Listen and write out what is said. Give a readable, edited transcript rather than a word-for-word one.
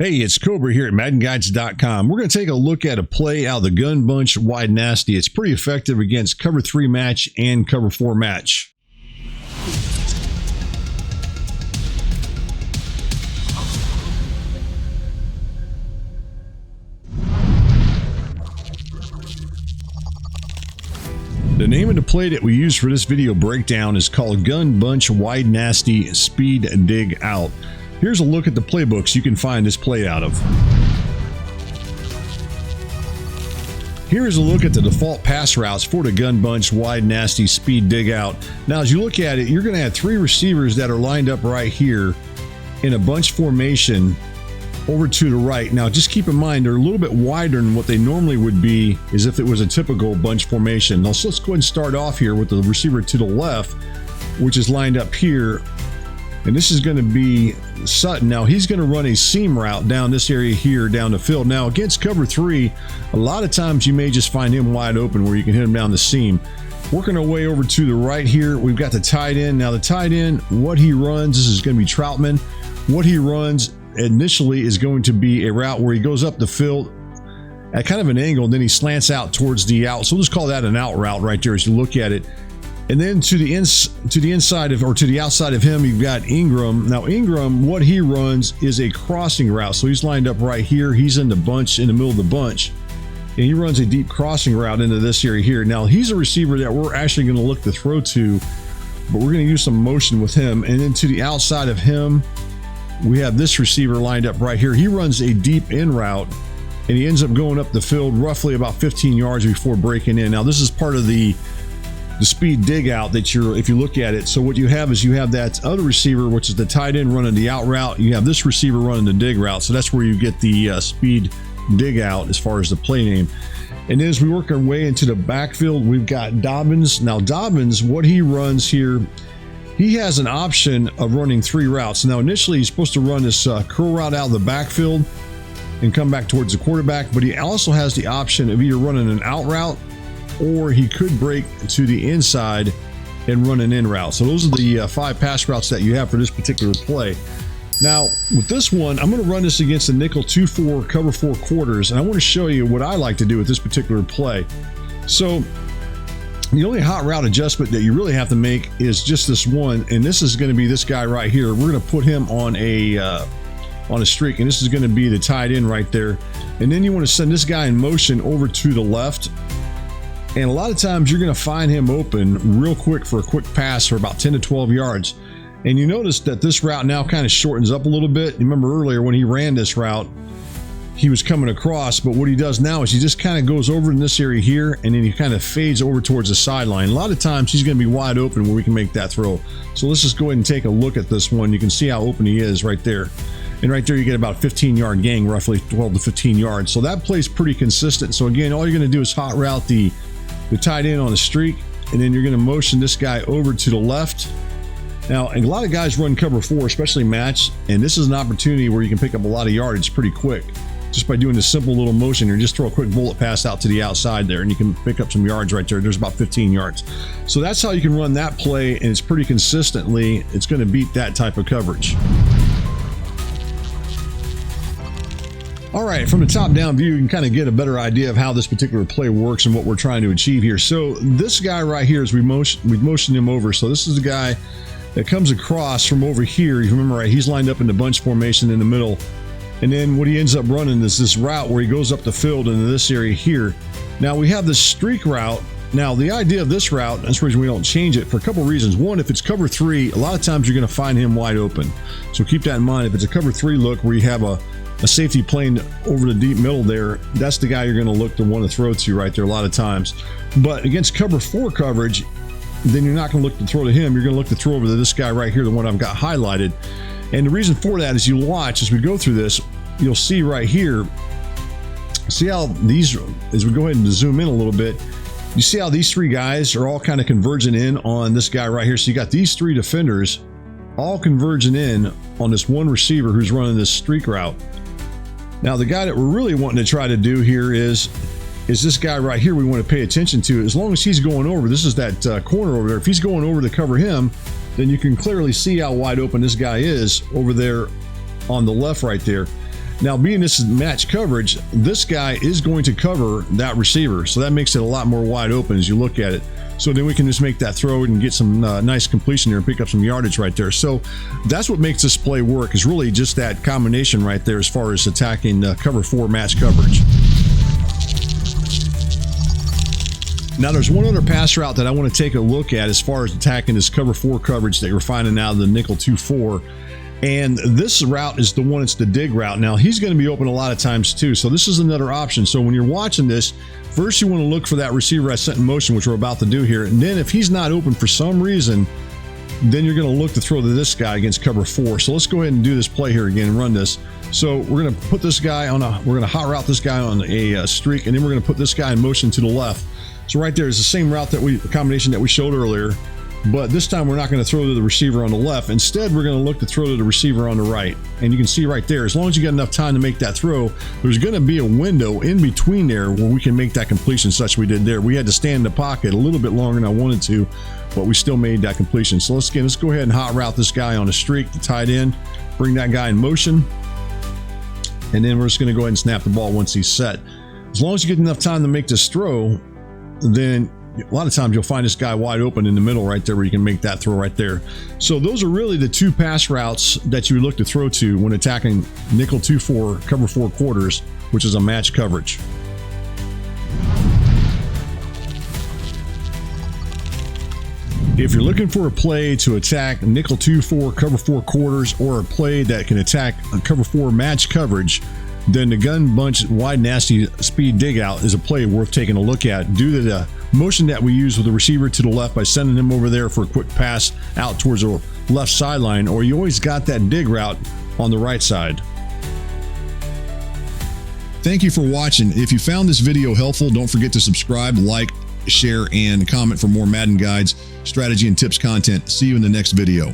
Hey, it's Cobra here at MaddenGuides.com. We're going to take a look at a play out of the gun bunch wide nasty. It's pretty effective against cover 3 match and cover 4 match. The name of the play that we use for this video breakdown is called Gun Bunch Wide Nasty Speed Dig Out. Here's a look at the playbooks you can find this play out of. Here is a look at the default pass routes for the gun bunch wide nasty speed dig out. Now as you look at it, you're going to have 3 receivers that are lined up right here in a bunch formation over to the right. Now just keep in mind they're a little bit wider than what they normally would be as if it was a typical bunch formation. Now so let's go ahead and start off here with the receiver to the left, which is lined up here. And this is going to be Sutton. Now he's going to run a seam route down this area here down the field. Now against cover 3, a lot of times you may just find him wide open where you can hit him down the seam. Working our way over to the right here, we've got the tight end. Now the tight end, what he runs, this is going to be Troutman. What he runs initially is going to be a route where he goes up the field at kind of an angle, and then he slants out towards the out. So we'll just call that an out route right there as you look at it. And then to the inside of, or to the outside of him, you've got Ingram. Now Ingram, what he runs is a crossing route. So he's lined up right here. He's in the bunch, in the middle of the bunch. And he runs a deep crossing route into this area here. Now he's a receiver that we're actually going to look to throw to, but we're going to use some motion with him. And then to the outside of him, we have this receiver lined up right here. He runs a deep in route, and he ends up going up the field roughly about 15 yards before breaking in. Now this is part of the speed dig out that if you look at it. So what you have is you have that other receiver, which is the tight end running the out route. You have this receiver running the dig route. So that's where you get the speed dig out as far as the play name. And then as we work our way into the backfield, we've got Dobbins. Now Dobbins, what he runs here, he has an option of running 3 routes. Now initially he's supposed to run this curl route out of the backfield and come back towards the quarterback, but he also has the option of either running an out route, or he could break to the inside and run an in route. So those are the 5 pass routes that you have for this particular play. Now with this one, I'm going to run this against the nickel 2-4 cover 4 quarters, and I want to show you what I like to do with this particular play. So the only hot route adjustment that you really have to make is just this one, and this is going to be this guy right here. We're going to put him on a streak, and this is going to be the tight end right there. And then you want to send this guy in motion over to the left. And a lot of times you're going to find him open real quick for a quick pass for about 10 to 12 yards. And you notice that this route now kind of shortens up a little bit. You remember earlier when he ran this route, he was coming across, but what he does now is he just kind of goes over in this area here, and then he kind of fades over towards the sideline. A lot of times he's going to be wide open where we can make that throw. So let's just go ahead and take a look at this one. You can see how open he is right there. And right there you get about 15-yard gain, roughly 12 to 15 yards. So that play's pretty consistent. So again, all you're going to do is hot route the tight end on a streak, and then you're going to motion this guy over to the left. Now a lot of guys run cover 4, especially match, and this is an opportunity where you can pick up a lot of yardage pretty quick just by doing this simple little motion. You just throw a quick bullet pass out to the outside there, and you can pick up some yards right there. There's about 15 yards. So that's how you can run that play, and it's pretty consistently. It's going to beat that type of coverage. All right, from the top down view, you can kind of get a better idea of how this particular play works and what we're trying to achieve here. So this guy right here, is we've motioned him over. So this is the guy that comes across from over here. You remember, right, he's lined up in the bunch formation in the middle. And then what he ends up running is this route where he goes up the field into this area here. Now we have this streak route. Now the idea of this route, that's the reason we don't change it for a couple of reasons. One, if it's cover 3, a lot of times you're going to find him wide open. So keep that in mind. If it's a cover 3 look where you have a safety playing over the deep middle there, that's the guy you're going to look to want to throw to right there a lot of times. But against cover 4 coverage, then you're not going to look to throw to him. You're going to look to throw over to this guy right here, the one I've got highlighted. And the reason for that is you watch as we go through this, you'll see right here, see how these, as we go ahead and zoom in a little bit, you see how these 3 guys are all kind of converging in on this guy right here. So you got these 3 defenders all converging in on this one receiver who's running this streak route. Now the guy that we're really wanting to try to do here is this guy right here we want to pay attention to. As long as he's going over, this is that corner over there. If he's going over to cover him, then you can clearly see how wide open this guy is over there on the left right there. Now, being this is match coverage, this guy is going to cover that receiver. So that makes it a lot more wide open as you look at it. So then we can just make that throw and get some nice completion there and pick up some yardage right there. So that's what makes this play work, is really just that combination right there as far as attacking cover 4 match coverage. Now, there's one other pass route that I want to take a look at as far as attacking this cover 4 coverage that you're finding out of the nickel 2-4. And this route is the one, it's the dig route. Now, he's going to be open a lot of times too. So this is another option. So when you're watching this, first you want to look for that receiver I sent in motion, which we're about to do here. And then if he's not open for some reason, then you're going to look to throw to this guy against cover 4. So let's go ahead and do this play here again and run this. So we're going to put this guy on we're going to hot route this guy on a streak, and then we're going to put this guy in motion to the left. So right there is the same route the combination that we showed earlier. But this time we're not going to throw to the receiver on the left. Instead, we're going to look to throw to the receiver on the right. And you can see right there, as long as you got enough time to make that throw, there's going to be a window in between there where we can make that completion such we did there. We had to stand in the pocket a little bit longer than I wanted to, but we still made that completion. So let's go ahead and hot route this guy on a streak to tight end, bring that guy in motion. And then we're just going to go ahead and snap the ball once he's set. As long as you get enough time to make this throw, then a lot of times you'll find this guy wide open in the middle right there where you can make that throw right there. So those are really the 2 pass routes that you would look to throw to when attacking nickel 2-4, cover 4 quarters, which is a match coverage. If you're looking for a play to attack nickel 2-4, cover 4 quarters, or a play that can attack a cover 4 match coverage, then the gun bunch wide nasty speed dig out is a play worth taking a look at due to the motion that we use with the receiver to the left by sending him over there for a quick pass out towards the left sideline, or you always got that dig route on the right side. Thank you for watching. If you found this video helpful, don't forget to subscribe, like, share, and comment for more Madden guides, strategy, and tips content. See you in the next video.